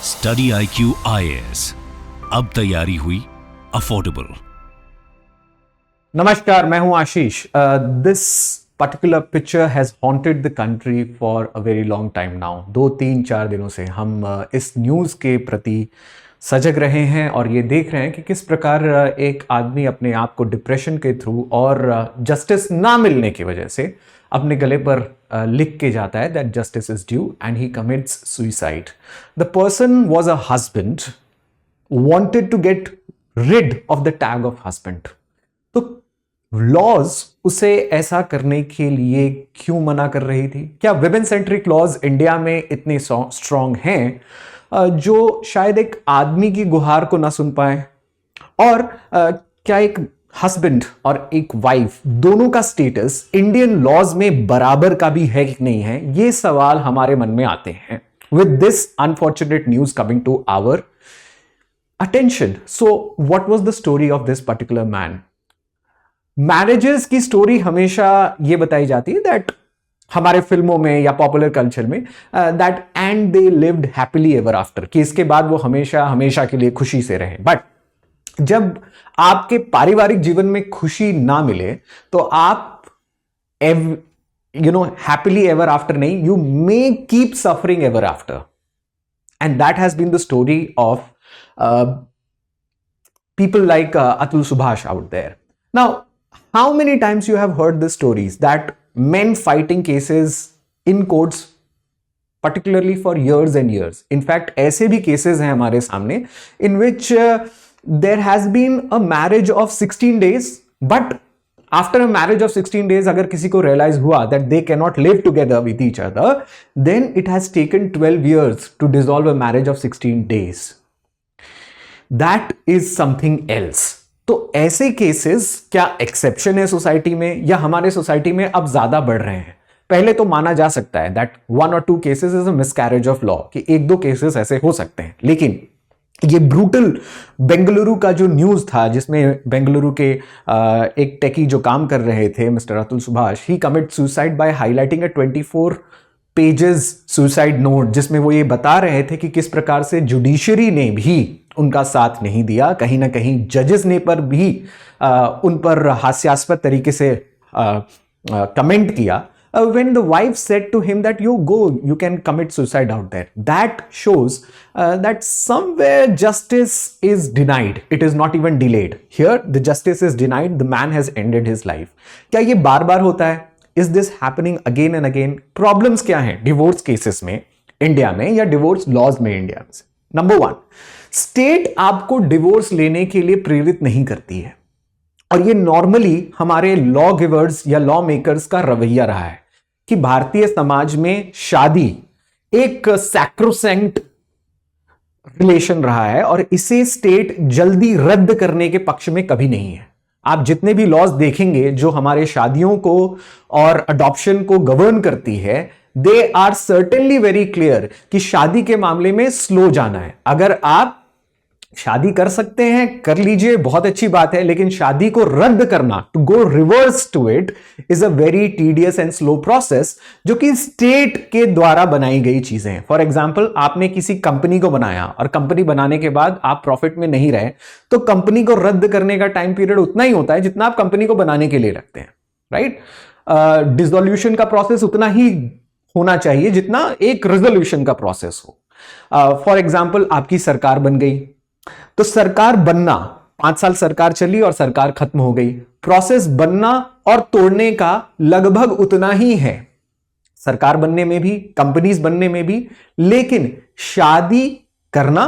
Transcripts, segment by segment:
Study IQ IAS, अब तैयारी हुई अफोर्डेबल। नमस्कार, मैं हूं Ashish. This particular picture has haunted the country for a very long time now. 2-3-4 दिनों से हम इस न्यूज़ के प्रति सजग रहे हैं और ये देख रहे हैं कि किस प्रकार एक आदमी अपने आप को डिप्रेशन के थ्रू और जस्टिस ना मिलने की वजह से अपने गले पर लिख के जाता है that justice is due and he commits suicide. The person was a husband, wanted to get rid of the tag of husband। तो लॉज उसे ऐसा करने के लिए क्यों मना कर रही थी? क्या विमेन सेंट्रिक लॉज इंडिया में इतने स्ट्रांग हैं जो शायद एक आदमी की गुहार को ना सुन पाए? और क्या एक हस्बैंड और एक वाइफ दोनों का स्टेटस इंडियन लॉज में बराबर का भी है कि नहीं है? ये सवाल हमारे मन में आते हैं with this unfortunate news coming to our attention। So what was the story of this particular man? Marriages की स्टोरी हमेशा ये बताई जाती है दैट हमारे फिल्मों में या पॉपुलर कल्चर में that and they lived happily ever after, कि इसके बाद वो हमेशा हमेशा के लिए खुशी से रहे। बट जब आपके पारिवारिक जीवन में खुशी ना मिले तो आप हैप्पीली एवर आफ्टर नहीं, you may keep suffering ever after. And that has been the story of people like Atul Subhash out there. Now, how many times you have heard the stories that men fighting cases in courts particularly for years and years? In fact, ऐसे भी cases हैं हमारे सामने in which there has been a marriage of 16 days, but after a marriage of 16 days अगर किसी को realize हुआ that they cannot live together with each other, then it has taken 12 years to dissolve a marriage of 16 days. That is something else। तो ऐसे cases क्या exception है society में या हमारे सोसाइटी में अब ज्यादा बढ़ रहे हैं? पहले तो माना जा सकता है that 1 or 2 cases is a miscarriage of law, कि 1-2 केसेस ऐसे हो सकते हैं। लेकिन ये ब्रूटल बेंगलुरु का जो न्यूज था जिसमें बेंगलुरु के एक टेकी जो काम कर रहे थे मिस्टर अतुल सुभाष, ही कमिट सुसाइड बाय हाईलाइटिंग अ 24 पेजेस सुसाइड नोट, जिसमें वो ये बता रहे थे कि किस प्रकार से जुडिशरी ने भी उनका साथ नहीं दिया, कहीं ना कहीं जजेस ने पर भी उन पर हास्यास्पद तरीके से कमेंट किया। when the wife said to him that you can commit suicide out there, that shows that somewhere justice is denied, it is not even delayed। Here the justice is denied, the man has ended his life। क्या ये बार बार होता है? Is this happening again and again? Problems क्या हैं divorce cases में India में या divorce laws में इंडिया में? नंबर 1, स्टेट आपको डिवोर्स लेने के लिए प्रेरित नहीं करती है, और ये नॉर्मली हमारे लॉ गिवर्स या लॉ मेकर्स का रवैया रहा है कि भारतीय समाज में शादी एक सैक्रोसेंट रिलेशन रहा है और इसे स्टेट जल्दी रद्द करने के पक्ष में कभी नहीं है। आप जितने भी लॉज देखेंगे जो हमारे शादियों को और अडॉप्शन को गवर्न करती है, they are certainly very clear कि शादी के मामले में स्लो जाना है। अगर आप शादी कर सकते हैं कर लीजिए, बहुत अच्छी बात है, लेकिन शादी को रद्द करना, to go reverse to it, is a very tedious and slow process जो कि स्टेट के द्वारा बनाई गई चीजें हैं। फॉर एग्जाम्पल, आपने किसी कंपनी को बनाया और कंपनी बनाने के बाद आप प्रॉफिट में नहीं रहे, तो कंपनी को रद्द करने का टाइम पीरियड उतना ही होता है जितना आप कंपनी को बनाने के लिए रखते हैं, राइट? डिसोल्यूशन का प्रोसेस उतना ही होना चाहिए जितना एक रेजोल्यूशन का प्रोसेस हो। फॉर एग्जाम्पल, आपकी सरकार बन गई, तो सरकार बनना 5 साल सरकार चली और सरकार खत्म हो गई, प्रोसेस बनना और तोड़ने का लगभग उतना ही है, सरकार बनने में भी, कंपनीज बनने में भी। लेकिन शादी करना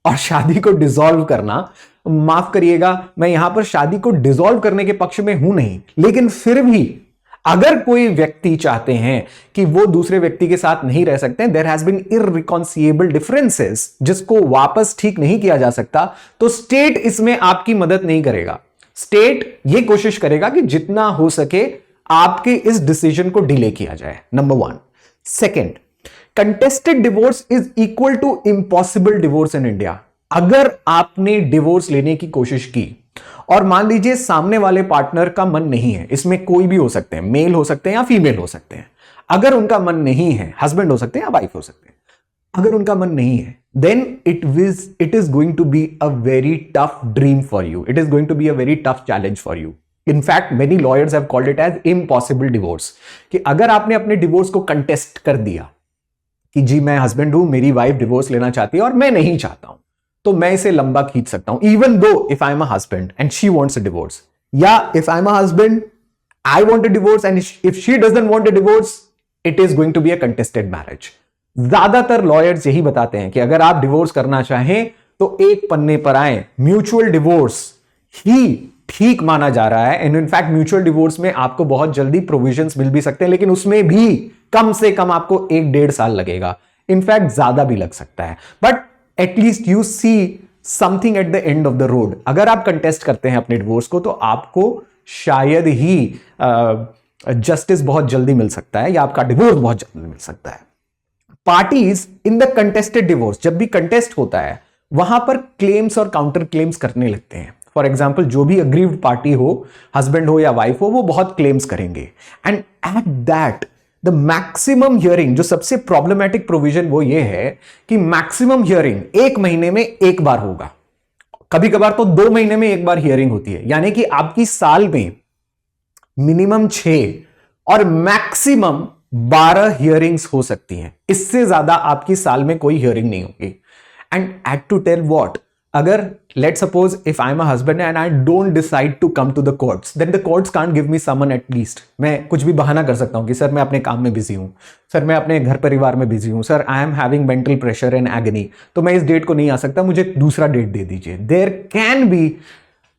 और शादी को डिसॉल्व करना, माफ करिएगा, मैं यहां पर शादी को डिसॉल्व करने के पक्ष में हूं नहीं, लेकिन फिर भी अगर कोई व्यक्ति चाहते हैं कि वो दूसरे व्यक्ति के साथ नहीं रह सकते, देयर हैज बीन इररिकॉन्सिलेबल डिफरेंसेस जिसको वापस ठीक नहीं किया जा सकता, तो स्टेट इसमें आपकी मदद नहीं करेगा। स्टेट ये कोशिश करेगा कि जितना हो सके आपके इस डिसीजन को डिले किया जाए, number 1। Second, contested divorce is equal to impossible divorce in India. अगर आपने डिवोर्स लेने की कोशिश की और मान लीजिए सामने वाले पार्टनर का मन नहीं है, इसमें कोई भी हो सकते हैं, मेल हो सकते हैं या फीमेल हो सकते हैं, अगर उनका मन नहीं है, हस्बैंड हो सकते हैं या वाइफ हो सकते हैं, अगर उनका मन नहीं है, then it is going to be a very tough dream for you. It is going to be a very tough challenge for you. In fact, many lawyers have called it as impossible divorce. कि अगर आपने अपने divorce को contest कर दिया कि जी मैं husband हूं, मेरी वाइफ डिवोर्स लेना चाहती है और मैं नहीं चाहता हूं, तो मैं इसे लंबा खींच सकता हूं, even though if I am a husband and she wants a divorce, या if I am a husband I want a divorce and if she doesn't want a divorce, it is going to be a contested marriage. ज्यादातर lawyers यही बताते हैं कि अगर आप divorce करना चाहें तो एक पन्ने पर आए, म्यूचुअल डिवोर्स ही ठीक माना जा रहा है. एंड इनफैक्ट म्यूचुअल डिवोर्स में आपको बहुत जल्दी प्रोविजंस मिल भी सकते हैं, लेकिन उसमें भी कम से कम आपको 1-1.5 साल लगेगा. इनफैक्ट ज्यादा भी लग सकता है, but at least you see something eight the end of the road. अगर आप कंटेस्ट करते हैं अपने डिवोर्स को तो आपको शायद ही जस्टिस बहुत जल्दी मिल सकता है, या आपका डिवोर्स बहुत जल्दी मिल सकता है. Parties in the contested divorce, जब भी कंटेस्ट होता है वहां पर क्लेम्स और काउंटर क्लेम्स करने लगते हैं. फॉर एग्जाम्पल, जो भी अग्रीव्ड पार्टी हो, हस्बैंड हो या वाइफ हो, वो बहुत क्लेम्स करेंगे. And at that the maximum hearing, जो सबसे प्रॉब्लमेटिक प्रोविजन वो ये है कि मैक्सिमम हियरिंग 1 महीने में एक बार होगा. कभी कभार तो 2 महीने में एक बार हियरिंग होती है. यानी कि आपकी साल में मिनिमम 6 और मैक्सिमम 12 हियरिंग्स हो सकती हैं. इससे ज्यादा आपकी साल में कोई हियरिंग नहीं होगी. And at to tell what, अगर let suppose if I am a husband and I don't decide to come to the courts, then the courts can't give me summon. At least मैं कुछ भी बहाना कर सकता हूं कि सर मैं अपने काम में बिजी हूं, सर मैं अपने घर परिवार में बिजी हूं, sir I am having mental pressure and agony, तो मैं इस डेट को नहीं आ सकता, मुझे दूसरा डेट दे दीजिए. There can be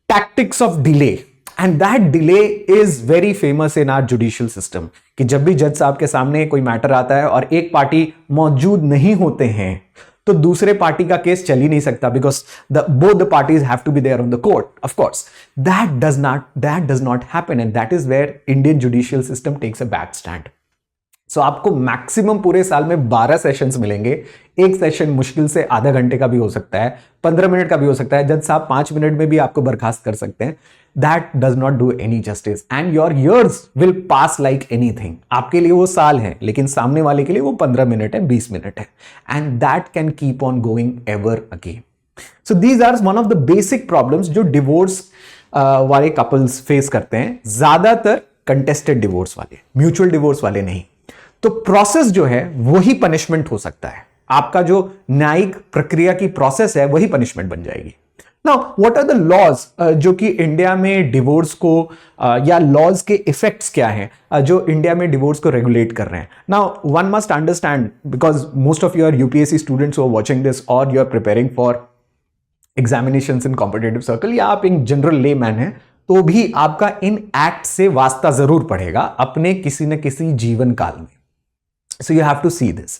tactics of delay, and that delay is very famous in our judicial system. कि जब भी जज साहब के सामने कोई मैटर आता है और एक पार्टी मौजूद नहीं होते हैं, तो दूसरे पार्टी का केस चल ही नहीं सकता, because both the parties have to be there on the court. Of course that does not happen, and that is where Indian judicial system takes a bad stand. So आपको maximum पूरे साल में 12 sessions मिलेंगे. एक session मुश्किल से आधा घंटे का भी हो सकता है, 15 मिनट का भी हो सकता है. जज साहब 5 मिनट में भी आपको बर्खास्त कर सकते हैं. That does not do any justice, and your years will pass like anything. आपके लिए वो साल है, लेकिन सामने वाले के लिए वो 15 मिनट है, 20 मिनट है. And that can keep on going ever again. So these are one of the basic problems जो डिवोर्स वाले कपल्स फेस करते हैं. ज्यादातर कंटेस्टेड डिवोर्स वाले, म्यूचुअल डिवोर्स वाले नहीं. तो प्रोसेस जो है वही पनिशमेंट हो सकता है. आपका जो न्यायिक प्रक्रिया की प्रोसेस है वही पनिशमेंट बन जाएगी. Now what are the laws जो कि इंडिया में डिवोर्स को या लॉज के इफेक्ट्स क्या हैं जो इंडिया में डिवोर्स को रेगुलेट कर रहे हैं. Now one must understand, because most of your UPSC students who are watching this और you are preparing for examinations in competitive circle, या आप एक जनरल लेमैन हैं, तो भी आपका इन एक्ट से वास्ता जरूर पड़ेगा अपने किसी न किसी जीवन काल में. So you have to see this.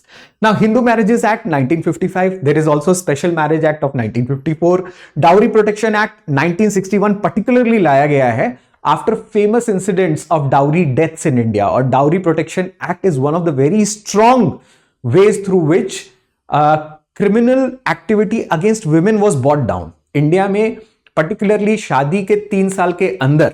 Now, Hindu Marriages Act 1955. There is also Special Marriage Act of 1954. Dowry Protection Act 1961 particularly लाया गया है after famous incidents of dowry deaths in India. और Dowry Protection Act is one of the very strong ways through which criminal activity against women was brought down. India में particularly शादी के 3 साल के अंदर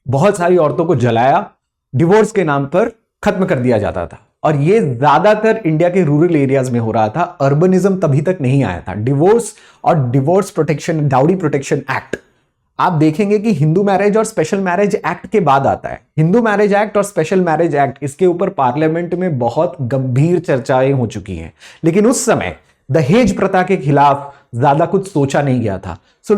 बहुत सारी औरतों को जलाया, डिवोर्स के नाम पर खत्म कर दिया जाता था. और ये ज्यादातर इंडिया के रूरल एरियाज में हो रहा था. अर्बनिज्म तभी तक नहीं आया था. डिवोर्स और divorce protection, dowry protection act आप देखेंगे कि हिंदू मैरिज और स्पेशल मैरिज एक्ट के बाद आता है. हिंदू मैरिज एक्ट और स्पेशल मैरिज एक्ट, इसके ऊपर पार्लियामेंट में बहुत गंभीर चर्चाएं हो चुकी हैं, लेकिन उस समय दहेज प्रथा के खिलाफ ज्यादा कुछ सोचा नहीं गया था. So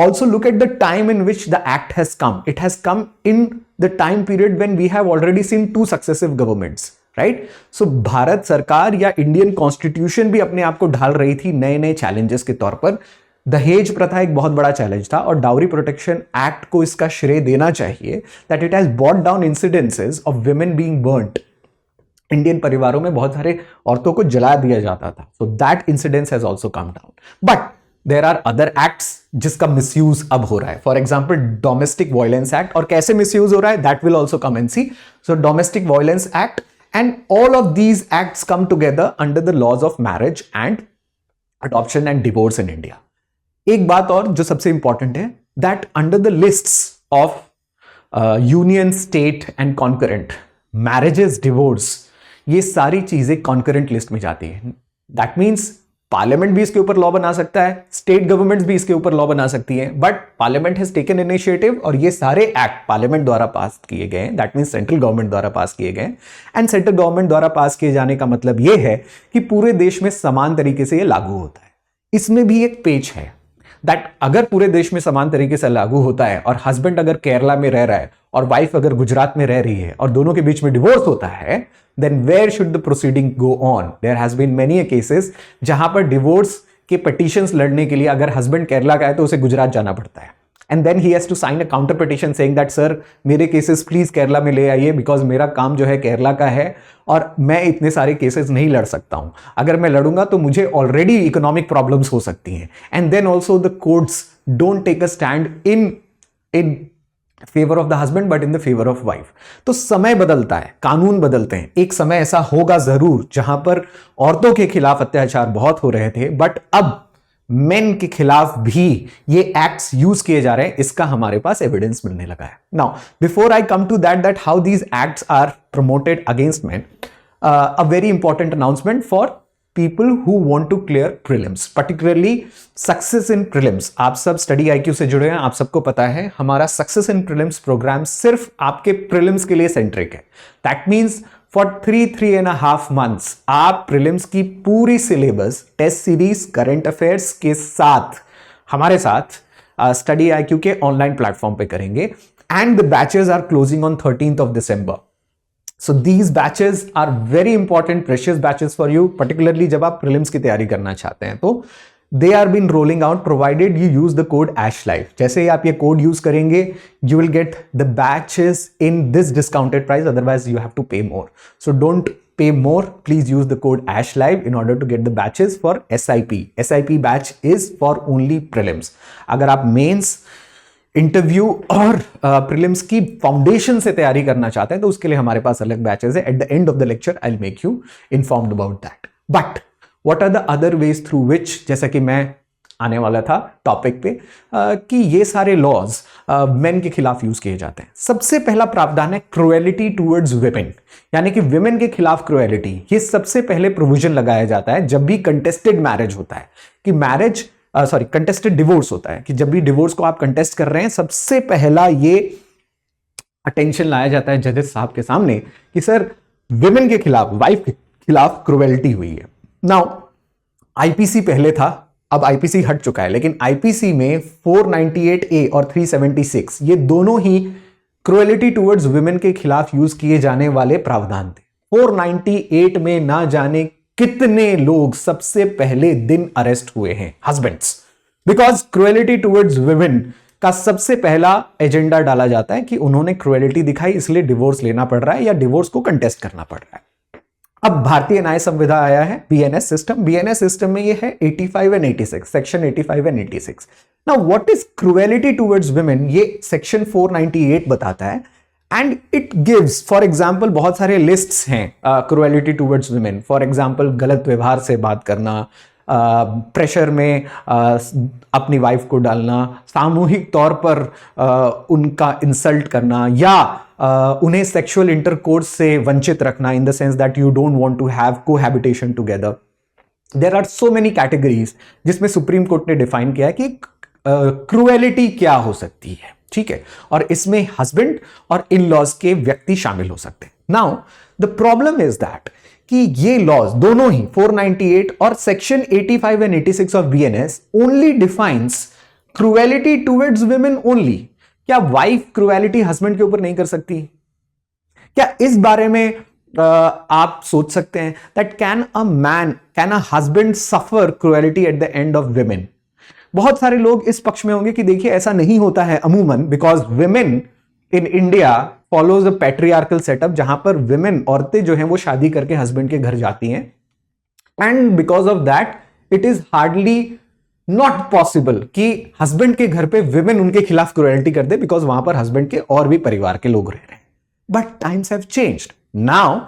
also look at the time in which the act has come. It has come in the time period when we have already seen 2 successive governments, right. So Bharat सरकार या इंडियन कॉन्स्टिट्यूशन भी अपने आप को ढाल रही थी नए नए चैलेंजेस के तौर पर. दहेज प्रथा एक बहुत बड़ा चैलेंज था, और डाउरी प्रोटेक्शन एक्ट को इसका श्रेय देना चाहिए that it has brought down incidences of women being burned. Indian परिवारों में बहुत सारे औरतों को जला दिया जाता था. So that incidence has also come down. But there are other acts जिसका मिसयूज अब हो रहा है. For example domestic violence act. और कैसे मिसयूज हो रहा है that will also come and see. So domestic violence act and all of these acts come together under the laws of marriage and adoption and divorce in India. एक बात और जो सबसे इंपॉर्टेंट है, that under the lists of union, state and concurrent marriages, divorce, ये सारी चीजें concurrent list में जाती है. That means पार्लियामेंट भी इसके ऊपर लॉ बना सकता है, स्टेट गवर्नमेंट्स भी इसके ऊपर लॉ बना सकती हैं, but parliament has taken initiative और ये सारे एक्ट पार्लियामेंट द्वारा पास किए गए हैं, दैट मींस सेंट्रल गवर्नमेंट द्वारा पास किए गए हैं। एंड सेंट्रल गवर्नमेंट द्वारा पास किए जाने का मतलब ये है कि पूरे देश में समान तरीके से ये लागू होता है। इसमें भी एक पेच है दैट अगर पूरे देश में समान तरीके से लागू होता है और हस्बैंड अगर केरला में रह रहा है और वाइफ अगर गुजरात में रह रही है और दोनों के बीच में डिवोर्स होता है, then where should the proceeding go on? There has been many cases जहां पर डिवोर्स के पिटीशंस लड़ने के लिए अगर हस्बैंड केरला का है तो उसे गुजरात जाना पड़ता है, and then he has to sign a counter petition saying that sir मेरे केसेस प्लीज केरला में ले आइए बिकॉज मेरा काम जो है केरला का है और मैं इतने सारे केसेस नहीं लड़ सकता हूं, अगर मैं लड़ूंगा तो मुझे ऑलरेडी इकोनॉमिक प्रॉब्लम्स हो सकती हैं। And then also the courts don't take a stand in favour of the husband but in the favour of wife. तो समय बदलता है, कानून बदलते हैं, एक समय ऐसा होगा जरूर जहां पर औरतों के खिलाफ अत्याचार बहुत हो रहे थे, बट अब मेन के खिलाफ भी ये एक्ट्स यूज किए जा रहे हैं, इसका हमारे पास एविडेंस मिलने लगा है। Now before I come to that how these acts are promoted against men, a very important announcement for people who want to clear prelims, particularly success in prelims. आप सब स्टडी आईक्यू से जुड़े हैं, आप सबको पता है हमारा सक्सेस इन प्रीलिम्स प्रोग्राम सिर्फ आपके प्रीलिम्स के लिए सेंट्रिक है। दैट मींस फॉर 3.5 months आप प्रीलिम्स की पूरी syllabus, test series, current affairs के साथ हमारे साथ स्टडी आईक्यू के ऑनलाइन प्लेटफॉर्म पे करेंगे, and the batches are closing on 13th of December. So these batches are very important, precious batches for you, particularly जब आप prelims की तैयारी करना चाहते हैं तो they are been rolling out provided you use the code ASHLIVE. जैसे ही आप ये कोड यूज करेंगे you will get the batches in this discounted price, otherwise you have to pay more. So don't pay more, please use the code ASHLIVE in order to get the batches for SIP. SIP batch is for only prelims. अगर आप mains, interview और prelims की foundation से तैयारी करना चाहते हैं तो उसके लिए हमारे पास अलग बैचेस है। At the end of the lecture I will make you informed about that. But what are the other ways through which, जैसा कि मैं आने वाला था टॉपिक पे कि ये सारे लॉज मेन के खिलाफ यूज किए जाते हैं। सबसे पहला प्रावधान है क्रुएलिटी टुवर्ड्स विमेन, यानी कि विमेन के खिलाफ क्रुएलिटी। ये सबसे पहले प्रोविजन लगाया जाता है जब भी कंटेस्टेड मैरिज होता है, कि कंटेस्टेड डिवोर्स होता है, कि जब भी डिवोर्स को आप कंटेस्ट कर रहे हैं सबसे पहला ये अटेंशन लाया जाता है जजेस साहब के सामने कि सर विमेन के खिलाफ, वाइफ के खिलाफ क्रुएलिटी हुई है। नाउ आईपीसी पहले था, अब आईपीसी हट चुका है, लेकिन आईपीसी में 498A और 376 ये दोनों ही क्रुएलिटी टुवर्ड्स विमेन के खिलाफ यूज किए जाने वाले प्रावधान थे। 498 में ना जाने कितने लोग सबसे पहले दिन अरेस्ट हुए हैं, husbands, because cruelty towards women का सबसे पहला एजेंडा डाला जाता है कि उन्होंने क्रुएलिटी दिखाई इसलिए डिवोर्स लेना पड़ रहा है या डिवोर्स को कंटेस्ट करना पड़ रहा है। अब भारतीय न्याय संविधा आया है, बीएनएस सिस्टम। बीएनएस सिस्टम में ये है 85 and 86, section 85 and 86। Now what is cruelty towards women, ये सेक्शन 498 बताता है, and it gives, for example बहुत सारे लिस्ट्स हैं cruelty towards women. For example गलत व्यवहार से बात करना, प्रेशर में अपनी वाइफ को डालना, सामूहिक तौर पर उनका इंसल्ट करना, या उन्हें सेक्सुअल इंटरकोर्स से वंचित रखना, in the sense that you don't want to have cohabitation together. There are so many categories जिसमें सुप्रीम कोर्ट ने डिफाइन किया है कि क्रुएलिटी क्या हो सकती है, ठीक है, और इसमें हस्बैंड और इन लॉज के व्यक्ति शामिल हो सकते हैं। Now the problem is that कि ये लॉज दोनों ही 498 और section 85 and 86 of BNS only defines cruelty towards women only. क्या वाइफ क्रुएलिटी हस्बैंड के ऊपर नहीं कर सकती? क्या इस बारे में आप सोच सकते हैं that can a husband suffer cruelty eight the end of women? बहुत सारे लोग इस पक्ष में होंगे कि देखिए ऐसा नहीं होता है अमूमन, because women in India follows a patriarchal setup, जहां पर विमेन, औरतें जो हैं वो शादी करके हस्बैंड के घर जाती हैं, and because of that it is hardly not possible कि हस्बैंड के घर पे विमेन उनके खिलाफ क्रुएलिटी कर दे, बिकॉज वहां पर हस्बैंड के और भी परिवार के लोग रह रहे हैं। But times have changed, now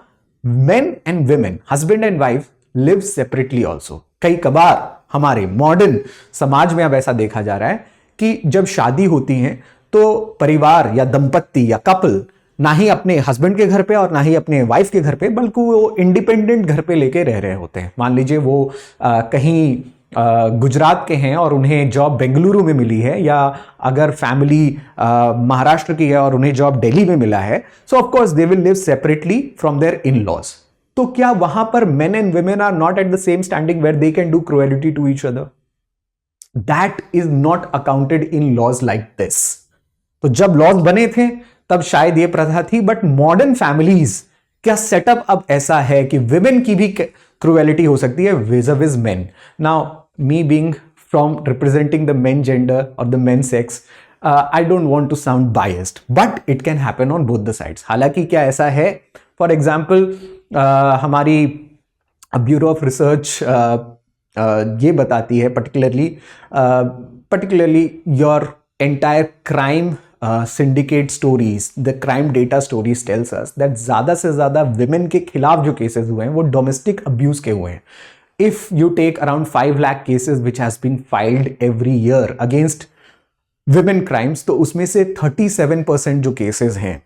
main and women, husband and wife live separately also. कई कबार हमारे मॉडर्न समाज में अब ऐसा देखा जा रहा है कि जब शादी होती है तो परिवार या दंपत्ति या कपल ना ही अपने हस्बैंड के घर पे और ना ही अपने वाइफ के घर पे, बल्कि वो इंडिपेंडेंट घर पे लेके रह रहे होते हैं। मान लीजिए वो कहीं गुजरात के हैं और उन्हें जॉब बेंगलुरु में मिली है, या अगर फैमिली महाराष्ट्र की है और उन्हें जॉब दिल्ली में मिला है, so of course they will live separately from their in laws. तो क्या वहां पर men and women are not at the same standing where they can do cruelty to each other? That is not accounted in laws like this. तो जब laws बने थे तब शायद ये प्रथा थी, बट मॉडर्न फैमिलीज क्या सेटअप अब ऐसा है कि विमेन की भी क्रुएलिटी हो सकती है vis men. Now me being from representing the men gender और the men sex, I don't want to sound biased, but it can happen on both the sides. हालांकि क्या ऐसा है, फॉर एग्जाम्पल हमारी ब्यूरो ऑफ रिसर्च ये बताती है, particularly your entire crime syndicate stories, the crime data stories tells us that ज़्यादा से ज़्यादा women के खिलाफ जो cases हुए हैं वो domestic abuse के हुए हैं। If you take around 5 lakh cases which has been filed every year against women crimes, तो उसमें से 37% जो cases हैं,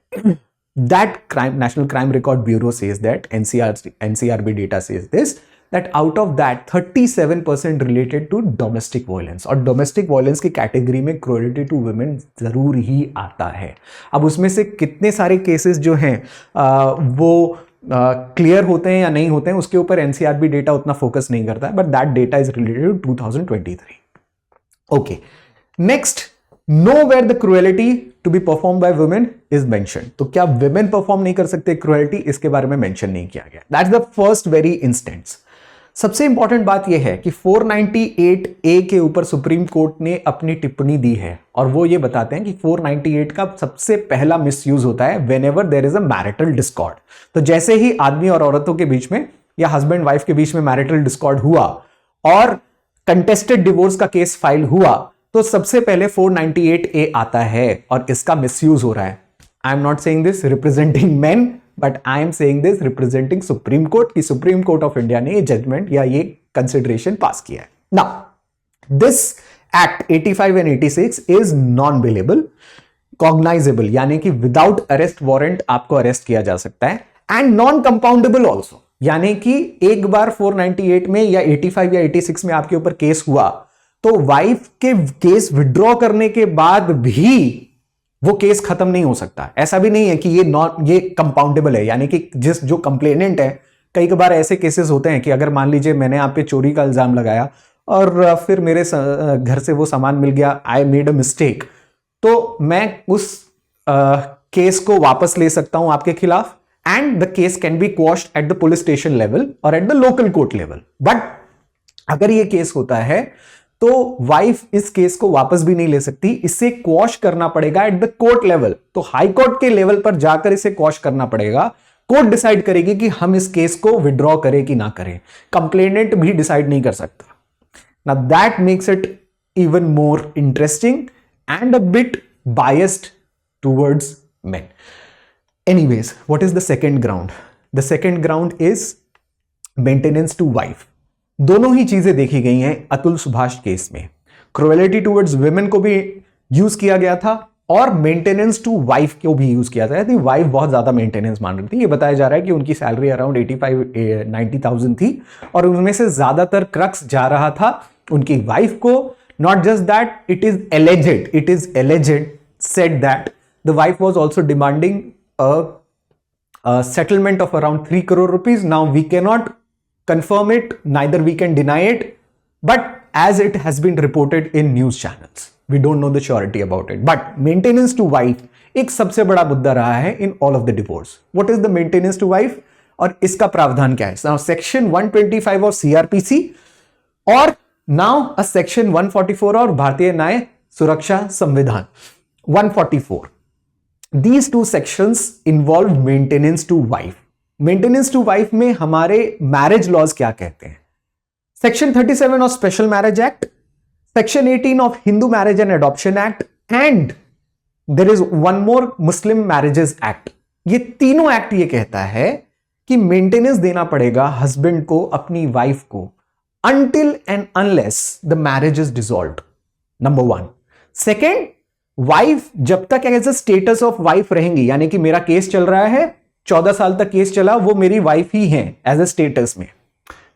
that crime, National Crime Record Bureau says that, NCRB data says this, that out of that 37% related to domestic violence, और domestic violence की category में cruelty to women जरूर ही आता है। अब उसमें से कितने सारे केसेस जो हैं वो क्लियर होते हैं या नहीं होते हैं, उसके ऊपर एनसीआरबी डेटा उतना फोकस नहीं करता है, but that data is related to 2023। Okay, next, no where the cruelty to be perform by women is mention. तो क्या वुमेन परफॉर्म नहीं कर सकते क्रुएलिटी, इसके बारे में मेंशन नहीं किया गया। That's the first very instance. सबसे इंपॉर्टेंट बात यह है कि 498A के ऊपर सुप्रीम कोर्ट ने अपनी टिप्पणी दी है, और वो ये बताते हैं कि 498 का सबसे पहला मिसयूज होता है whenever there is a marital discord. तो जैसे ही आदमी और औरतों के बीच में या हस्बैंड वाइफ के बीच में मैरिटल डिस्कॉर्ड हुआ और कंटेस्टेड डिवोर्स का केस फाइल हुआ, तो सबसे पहले 498A आता है और इसका मिसयूज हो रहा है। आई am not saying this representing main, but I am saying this representing supreme court, कि सुप्रीम कोर्ट ऑफ इंडिया ने ये जजमेंट या ये कंसिडरेशन पास किया है। Now this act 85 and 86 is non bailable, cognisable, यानी कि विदाउट अरेस्ट वारंट आपको अरेस्ट किया जा सकता है, एंड नॉन कंपाउंडेबल ऑल्सो, यानी कि एक बार 498 में या 85 या 86 में आपके ऊपर केस हुआ तो वाइफ के केस विड्रॉ करने के बाद भी वो केस खत्म नहीं हो सकता। ऐसा भी नहीं है कि ये कंपाउंडेबल है, यानी कि जो कंप्लेनेंट है, कई बार ऐसे केसेस होते हैं कि अगर मान लीजिए मैंने आप पे चोरी का इल्जाम लगाया और फिर मेरे घर से वो सामान मिल गया, आई मेड अ मिस्टेक, तो मैं उस केस को वापस ले सकता हूं आपके खिलाफ, and the case can be quashed at the police station level और at the local court level. But अगर ये केस होता है तो वाइफ इस केस को वापस भी नहीं ले सकती, इसे क्वॉश करना पड़ेगा एट द कोर्ट लेवल। तो हाई कोर्ट के लेवल पर जाकर इसे क्वॉश करना पड़ेगा। कोर्ट डिसाइड करेगी कि हम इस केस को विड्रॉ करें कि ना करें, कंप्लेनेंट भी डिसाइड नहीं कर सकता। Now that makes it even more interesting and a bit biased towards men. Anyways, what is the second ground? The second ground is maintenance to wife. दोनों ही चीजें देखी गई हैं अतुल सुभाष केस में। क्रुएलिटी टुवर्ड्स वुमेन को भी यूज किया गया था और मेंटेनेंस टू वाइफ को भी यूज किया था। वाइफ बहुत ज्यादा मेंटेनेंस मान रही थी। ये बताया जा रहा है कि उनकी सैलरी अराउंड 85-90,000 थी और उनमें से ज्यादातर क्रक्स जा रहा था उनकी वाइफ को। Not just that, it is alleged said that the wife was also demanding a settlement of around 3 crore rupees. Now we cannot confirm it, neither we can deny it, but as it has been reported in news channels, we don't know the surety about it. But maintenance to wife एक सबसे बड़ा मुद्दा रहा है in all of the divorce. What is the maintenance to wife और इसका प्रावधान क्या है? Now section 125 of CRPC और now a section 144 और भारतीय न्याय सुरक्षा संविधान 144. These two sections involve maintenance to wife. Maintenance to wife में हमारे मैरिज लॉज क्या कहते हैं? Section 37 of special marriage act, section 18 of Hindu marriage and adoption act, and there is one more Muslim marriages act. ये तीनों act ये कहता है कि मेंटेनेंस देना पड़ेगा हस्बैंड को अपनी वाइफ को until and unless the marriage is dissolved. Number one. Second, wife जब तक as a status of wife रहेंगी, यानी कि मेरा केस चल रहा है, 14 साल तक केस चला, वो मेरी वाइफ ही है एज अ स्टेटस में।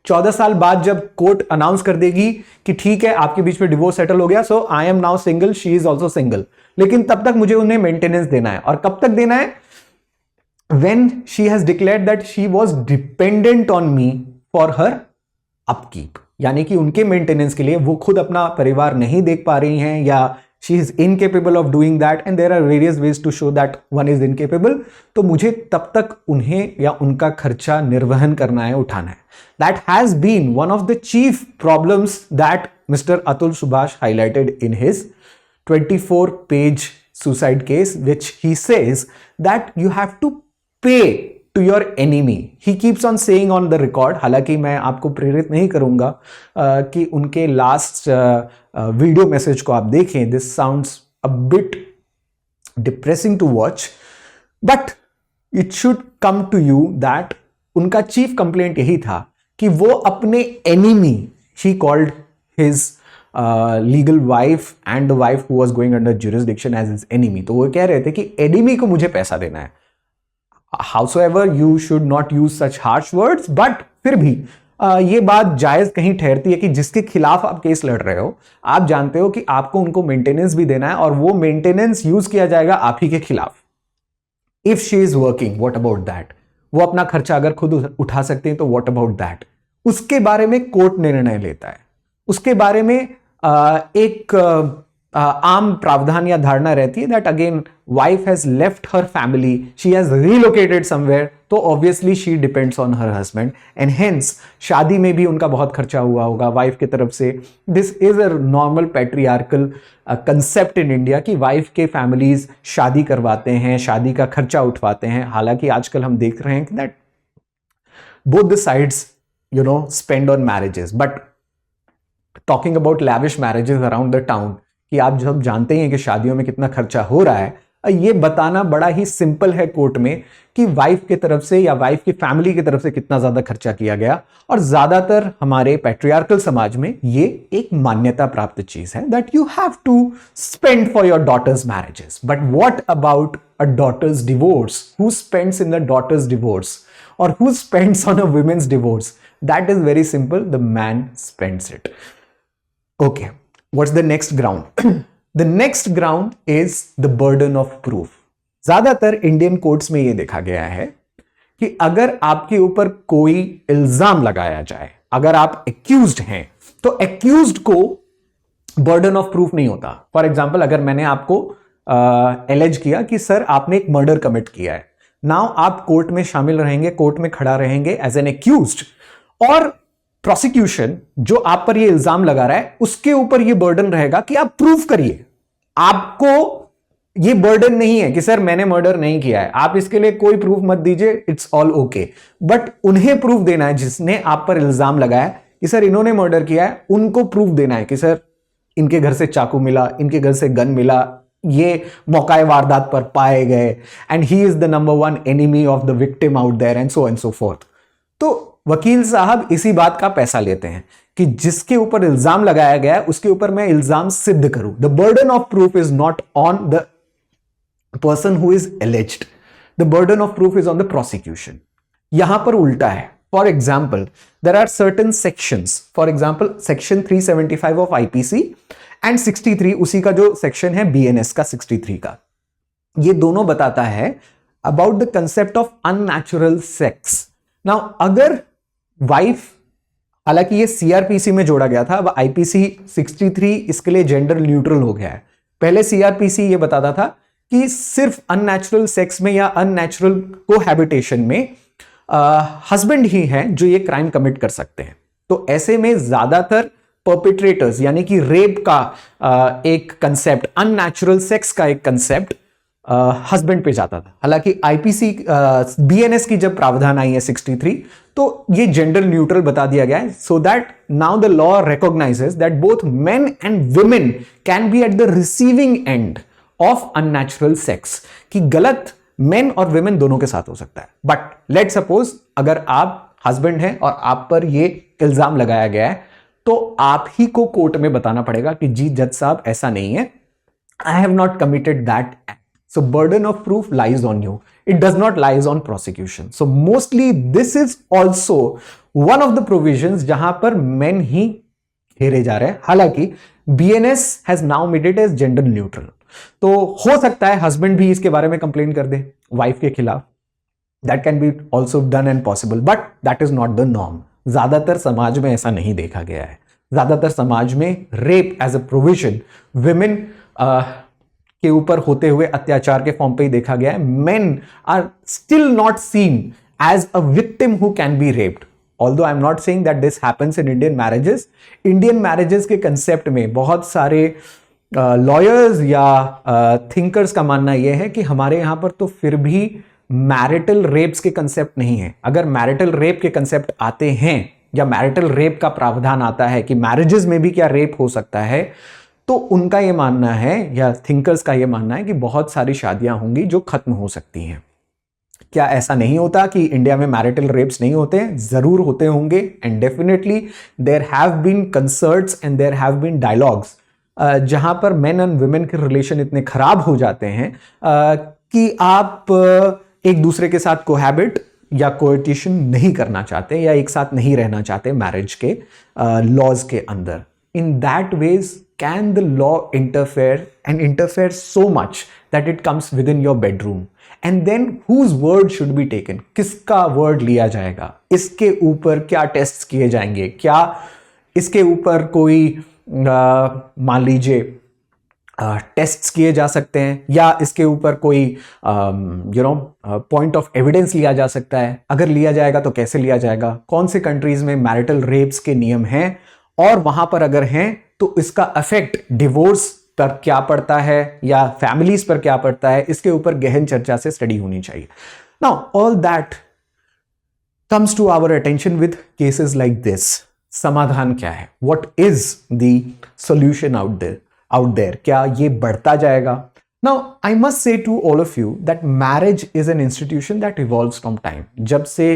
14 साल बाद जब कोर्ट अनाउंस कर देगी कि ठीक है आपके बीच में डिवोर्स सेटल हो गया, so I am now single, she is also single, लेकिन तब तक मुझे उन्हें मेंटेनेंस देना है। और कब तक देना है? when she has declared that she was dependent on me for her upkeep, यानी कि उनके मेंटेनेंस के लिए वो खुद अपना परिवार नहीं देख पा रही हैं, या she is incapable of doing that, and there are various ways to show that one is incapable, तो मुझे तब तक उन्हें या उनका खर्चा निर्वहन करना है, उठाना है। That has been one of the chief problems that Mr. Atul Subhash highlighted in his 24-page suicide case, which he says that you have to pay to your enemy. He keeps on saying on the record, हालांकि मैं आपको प्रेरित नहीं करूंगा कि उनके last video message को आप देखें। This sounds a bit depressing to watch, but it should come to you that उनका चीफ कंप्लेंट यही था कि वो अपने enemy, he called his legal wife and the wife who was going under jurisdiction as his enemy, तो वो कह रहे थे कि एनिमी को मुझे पैसा देना है। Howsoever you should not use such harsh words, but फिर भी ये बात जायज कहीं ठहरती है कि जिसके खिलाफ आप केस लड़ रहे हो, आप जानते हो कि आपको उनको मेंटेनेंस भी देना है, और वो मेंटेनेंस यूज किया जाएगा आप ही के खिलाफ। If she is working, what about that? वो अपना खर्चा अगर खुद उठा सकते हैं तो व्हाट अबाउट दैट? उसके बारे में कोर्ट निर्णय लेता है। उसके बारे में एक आम प्रावधान या धारणा रहती है that again wife has left her family, she has relocated somewhere, तो obviously she depends on her husband, and hence शादी में भी उनका बहुत खर्चा हुआ होगा वाइफ की तरफ से। This is a normal patriarchal concept in India कि वाइफ के फैमिलीज शादी करवाते हैं, शादी का खर्चा उठवाते हैं। हालांकि आजकल हम देख रहे हैं कि that both the sides spend on marriages, but talking about lavish marriages around the town, कि आप जब जानते हैं कि शादियों में कितना खर्चा हो रहा है, ये बताना बड़ा ही सिंपल है कोर्ट में कि वाइफ की तरफ से या वाइफ की फैमिली की तरफ से कितना ज्यादा खर्चा किया गया। और ज्यादातर हमारे पैट्रियार्कल समाज में ये एक मान्यता प्राप्त चीज है that you have to spend for your daughter's marriages. But what about a daughter's divorce? Who spends in the daughter's divorce, और who spends on a women's divorce? That is very simple, the man spends it. Okay, what's the next ground? The next ground is the burden of proof. ज्यादातर Indian courts में यह देखा गया है कि अगर आपके ऊपर कोई इल्जाम लगाया जाए, अगर आप एक्यूज्ड हैं, तो एक्यूज्ड को बर्डन ऑफ प्रूफ नहीं होता। फॉर एग्जाम्पल, अगर मैंने आपको एलेज किया कि सर आपने एक मर्डर कमिट किया है, नाउ आप कोर्ट में शामिल रहेंगे, कोर्ट में खड़ा रहेंगे एज एन एक्यूज्ड, और प्रोसिक्यूशन जो आप पर ये इल्जाम लगा रहा है उसके ऊपर ये बर्डन रहेगा कि आप प्रूफ करिए। आपको ये बर्डन नहीं है कि सर मैंने मर्डर नहीं किया है, आप इसके लिए कोई प्रूफ मत दीजिए, इट्स ऑल ओके। बट उन्हें प्रूफ देना है जिसने आप पर इल्जाम लगाया कि सर इन्होंने मर्डर किया है, उनको प्रूफ देना है कि सर इनके घर से चाकू मिला, इनके घर से गन मिला, ये मौका वारदात पर पाए गए, and he is the number one enemy of the victim out there, and so forth. तो वकील साहब इसी बात का पैसा लेते हैं कि जिसके ऊपर इल्जाम लगाया गया है उसके ऊपर मैं इल्जाम सिद्ध करूं। The burden of proof is not on the person who is alleged, the burden of proof is on the prosecution. यहां पर उल्टा है। For example, there are certain sections, for example section 375 of IPC and 63 उसी का जो section है BNS का 63 का, ये दोनों बताता है about the concept of unnatural sex. Now अगर वाइफ, हालांकि ये सीआरपीसी में जोड़ा गया था, अब आईपीसी 63 इसके लिए जेंडर न्यूट्रल हो गया है। पहले सीआरपीसी ये बताता था कि सिर्फ अननेचुरल सेक्स में या अननेचुरल कोहैबिटेशन में हस्बैंड ही हैं जो ये क्राइम कमिट कर सकते हैं। तो ऐसे में ज्यादातर परपिट्रेटर्स, यानी कि रेप का एक कंसेप्ट, अननेचुरल सेक्स का एक कंसेप्ट हस्बैंड पे जाता था। हालांकि आईपीसी बीएनएस की जब प्रावधान आई है 63, तो ये जेंडर न्यूट्रल बता दिया गया है, so that now the law recognises that both men and women can be at the receiving end of unnatural sex, कि गलत मेन और वुमेन दोनों के साथ हो सकता है। बट लेट सपोज अगर आप हस्बैंड हैं और आप पर ये इल्जाम लगाया गया है, तो आप ही को कोर्ट में बताना पड़ेगा कि जी जज साहब ऐसा नहीं है, I have not committed that act. So burden of proof lies on you. It does not lies on prosecution. So mostly this is also one of the provisions जहां पर men ही घेरे जा रहे हैं. हालांकि BNS has now made it as gender neutral. तो हो सकता है हस्बैंड भी इसके बारे में कंप्लेन कर दे वाइफ के खिलाफ. That can be also done and possible, but that is not the norm. ज्यादातर समाज में ऐसा नहीं देखा गया है. ज्यादातर समाज में rape as a provision women के ऊपर होते हुए अत्याचार के फॉर्म पे ही देखा गया है. Men are still not seen as a victim who can be raped. Although I am not saying that this happens in Indian marriages. Indian marriages के कंसेप्ट में बहुत सारे लॉयर्स या थिंकर्स का मानना यह है कि हमारे यहां पर तो फिर भी मैरिटल रेप्स के कंसेप्ट नहीं है. अगर मैरिटल रेप के कंसेप्ट आते हैं या मैरिटल रेप का प्रावधान आता है कि मैरिजेस में भी क्या रेप हो सकता है, तो उनका यह मानना है या थिंकर्स का यह मानना है कि बहुत सारी शादियां होंगी जो खत्म हो सकती हैं. क्या ऐसा नहीं होता कि इंडिया में मैरिटल रेप्स नहीं होते हैं? जरूर होते होंगे. And definitely there have been concerts and there have been dialogues जहां पर मेन एंड वुमेन के रिलेशन इतने खराब हो जाते हैं कि आप एक दूसरे के साथ कोहैबिट या कोएटिशन नहीं करना चाहते या एक साथ नहीं रहना चाहते मैरिज के लॉज के अंदर. In that ways can the law interfere and interfere so much that it comes within your bedroom. And then whose word should be taken? किसका वर्ड लिया जाएगा? इसके ऊपर क्या टेस्ट किए जाएंगे? क्या इसके ऊपर कोई मान लीजिए टेस्ट्स किए जा सकते हैं या इसके ऊपर कोई पॉइंट ऑफ एविडेंस लिया जा सकता है? अगर लिया जाएगा तो कैसे लिया जाएगा? कौन से कंट्रीज में मैरिटल रेप्स के नियम हैं और वहां पर अगर हैं तो इसका इफेक्ट डिवोर्स पर क्या पड़ता है या फैमिलीज पर क्या पड़ता है? इसके ऊपर गहन चर्चा से स्टडी होनी चाहिए. Now all that comes to our attention with cases like this. समाधान क्या है? What is the solution out there? क्या ये बढ़ता जाएगा? Now, I must say to all of you that marriage is an institution that evolves from time. जब से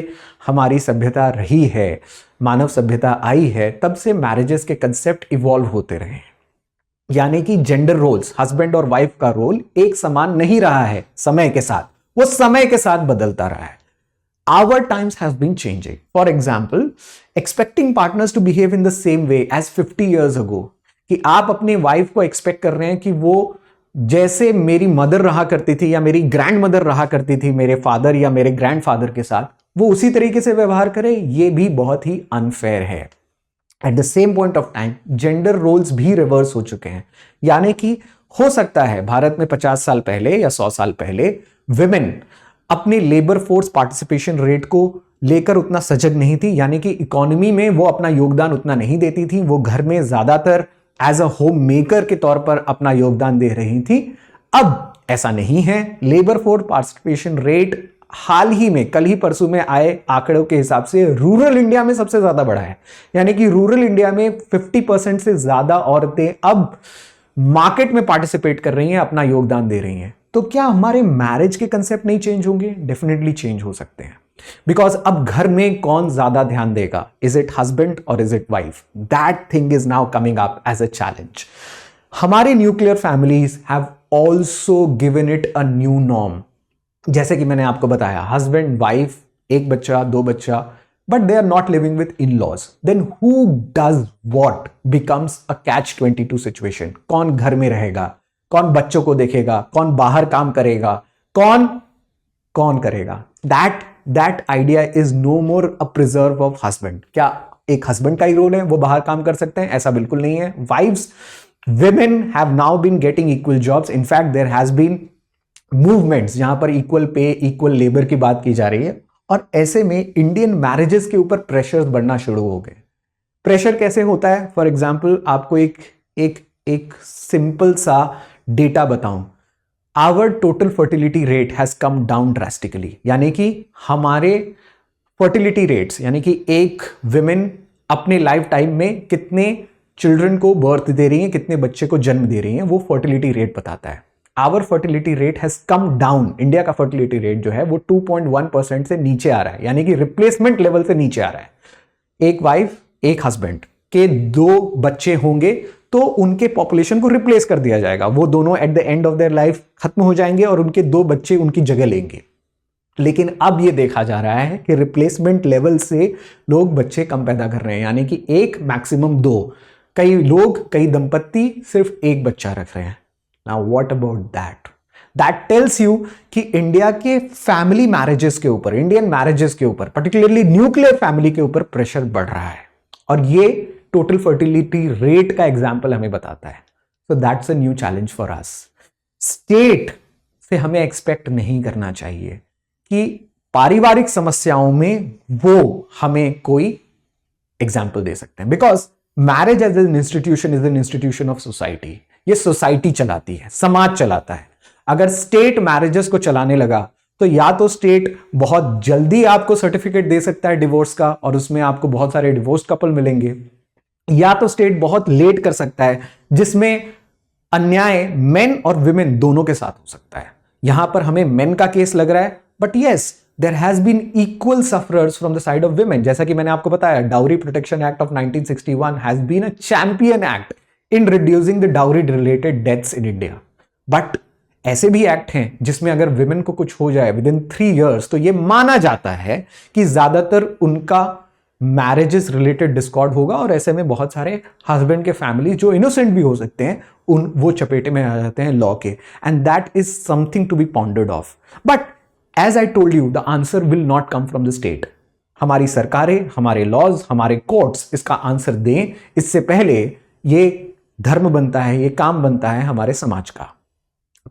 हमारी सभ्यता रही है, मानव सभ्यता आई है, तब से मैरिजेस के कंसेप्ट इवॉल्व होते रहे हैं. यानी कि जेंडर रोल्स, हस्बैंड और वाइफ का रोल एक समान नहीं रहा है समय के साथ. वो समय के साथ बदलता रहा है. Our times have been changing. For example, expecting partners to behave in the same way as 50 years ago. कि आप अपनी वाइफ को एक्सपेक्ट कर रहे हैं कि वो जैसे मेरी मदर रहा करती थी या मेरी ग्रैंड मदर रहा करती थी मेरे फादर या मेरे ग्रैंडफादर के साथ, वो उसी तरीके से व्यवहार करे, ये भी बहुत ही अनफेयर है. At the same point of time gender roles भी रिवर्स हो चुके हैं. यानी कि हो सकता है भारत में 50 साल पहले या 100 साल पहले विमेन अपने लेबर फोर्स पार्टिसिपेशन रेट को लेकर उतना सजग नहीं थी. यानी कि इकोनॉमी में वो अपना योगदान उतना नहीं देती थी. वो घर में ज्यादातर एज अ होम मेकर के तौर पर अपना योगदान दे रही थी. अब ऐसा नहीं है. लेबर फोर्स पार्टिसिपेशन रेट हाल ही में, कल ही परसों में आए आंकड़ों के हिसाब से रूरल इंडिया में सबसे ज्यादा बढ़ा है. यानी कि रूरल इंडिया में 50% से ज्यादा औरतें अब मार्केट में पार्टिसिपेट कर रही हैं, अपना योगदान दे रही हैं. तो क्या हमारे मैरिज के कंसेप्ट नहीं चेंज होंगे? डेफिनेटली चेंज हो सकते हैं. बिकॉज अब घर में कौन ज्यादा ध्यान देगा? इज इट हस्बैंड और is it wife? That thing is now coming up as a challenge. हमारे nuclear families have also given it a new norm. जैसे कि मैंने आपको बताया, हस्बैंड वाइफ, एक बच्चा, 2 बच्चा, but they are not living with in laws. Then who does what becomes a catch-22 situation. कौन घर में रहेगा? कौन बच्चों को देखेगा? कौन बाहर काम करेगा? कौन करेगा? That idea is no more a preserve of husband. क्या एक हस्बैंड का ही रोल है, वो बाहर काम कर सकते हैं? ऐसा बिल्कुल नहीं है. Wives, women have now been getting equal jobs. In fact, there has been movements जहां पर इक्वल पे, इक्वल लेबर की बात की जा रही है. और ऐसे में इंडियन मैरिजेस के ऊपर प्रेशर्स बढ़ना शुरू हो गए. प्रेशर कैसे होता है? फॉर एग्जांपल आपको एक सिंपल सा डेटा बताऊं. Our total fertility rate has come down drastically. यानी कि हमारे फर्टिलिटी रेट्स, यानी कि एक विमेन अपने लाइफ टाइम में कितने चिल्ड्रन को बर्थ दे रही है, कितने बच्चे को जन्म दे रही है, वो फर्टिलिटी रेट बताता है. Our fertility rate has come down. India का फर्टिलिटी रेट जो है वो 2.1% से नीचे आ रहा है. यानी कि रिप्लेसमेंट लेवल से नीचे आ रहा है. एक वाइफ, एक हस्बैंड के 2 बच्चे होंगे तो उनके पॉपुलेशन को रिप्लेस कर दिया जाएगा, वो दोनों eight the end of their life खत्म हो जाएंगे और उनके 2 बच्चे उनकी जगह लेंगे। लेकिन अब ये देखा जा रहा है कि रिप्लेसमेंट लेवल से लोग बच्चे कम पैदा कर रहे हैं, यानी कि 1 मैक्सिमम 2, कई लोग, कई दंपत्ति सिर्फ 1 बच्चा रख रहे हैं। Now what about that? That tells you कि इंडिया के फैमिली मैरिजेस के ऊपर, इंडियन मैरिजेस के ऊपर, पर्टिकुलरली न्यूक्लियर फैमिली के ऊपर प्रेशर बढ़ रहा है, और ये टोटल फर्टिलिटी रेट का एग्जाम्पल हमें बताता है। So that's a new challenge for us. State से हमें एक्सपेक्ट नहीं करना चाहिए कि पारिवारिक समस्याओं में वो हमें कोई एग्जाम्पल दे सकते हैं, because marriage as an institution is an institution of society. ये सोसाइटी चलाती है, समाज चलाता है। अगर स्टेट मैरिजेस को चलाने लगा तो या तो स्टेट बहुत जल्दी आपको सर्टिफिकेट दे सकता है डिवोर्स का, और उसमें आपको बहुत सारे डिवोर्स कपल मिलेंगे, या तो स्टेट बहुत लेट कर सकता है जिसमें अन्याय मेन और विमेन दोनों के साथ हो सकता है। यहां पर हमें मेन का केस लग रहा है, but yes there has been equal sufferers from the side of women. जैसा कि मैंने आपको बताया, dowry protection act of 1961 has been a champion act in reducing the dowry related deaths in India. But ऐसे भी एक्ट हैं जिसमें अगर विमेन को कुछ हो जाए विद इन 3 years तो यह माना जाता है कि ज्यादातर उनका मैरिजेस रिलेटेड डिस्कॉर्ड होगा, और ऐसे में बहुत सारे हस्बैंड के फैमिली जो इनोसेंट भी हो सकते हैं वो चपेटे में आ जाते हैं लॉ के, and that is something to be pondered of. But as I told you, the answer will not come from the state. हमारी सरकारें, हमारे लॉज, हमारे कोर्ट्स इसका आंसर दें। इससे पहले ये धर्म बनता है, ये काम बनता है हमारे समाज का,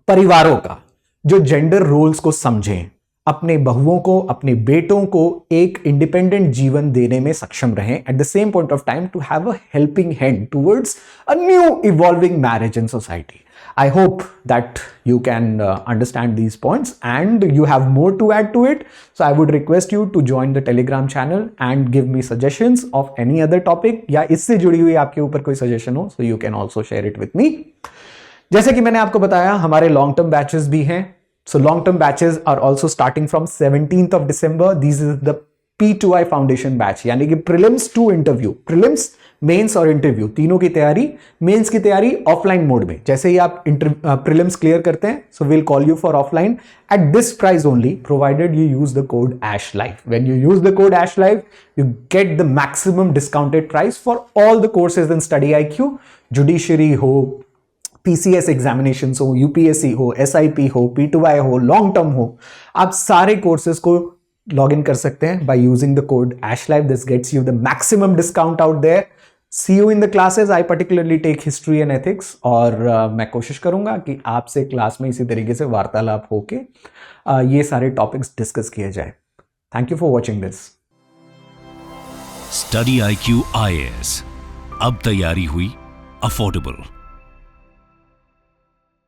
परिवारों का, जो जेंडर रोल्स को समझें, अपने बहुओं को, अपने बेटों को एक इंडिपेंडेंट जीवन देने में सक्षम रहें, at the same point of time to have a helping hand towards a new evolving marriage in society. I hope that you can understand these points and you have more to add to it. So I would request you to join the Telegram channel and give me suggestions of any other topic, या इससे जुड़ी हुई आपके ऊपर कोई suggestion हो, so you can also share it with me. जैसे कि मैंने आपको बताया, हमारे लॉन्ग टर्म बैचेस भी हैं. So long term batches are also starting from 17th of December. This is the P2I Foundation batch, यानी कि prelims to interview, prelims, mains और इंटरव्यू तीनों की तैयारी, मेंस की तैयारी ऑफलाइन मोड में. जैसे ही आप प्रीलिम्स क्लियर करते हैं, so will call you for offline at this price only, provided you use the code ASHLIVE. When you use the code ASHLIVE, you get the maximum discounted price for all the courses in Study IQ, judiciary हो, PCS examinations हो, UPSC हो, SIP हो, P2I हो, long term हो, आप सारे courses को log in कर सकते हैं by using the code ASHLIVE. This gets you the maximum discount out there. See you in the classes. I particularly take history and ethics, और मैं कोशिश करूंगा कि आपसे क्लास में इसी तरीके से वार्तालाप होके ये सारे टॉपिक्स डिस्कस किए जाए. Thank you for watching this. Study IQ IAS, अब तैयारी हुई अफोर्डेबल.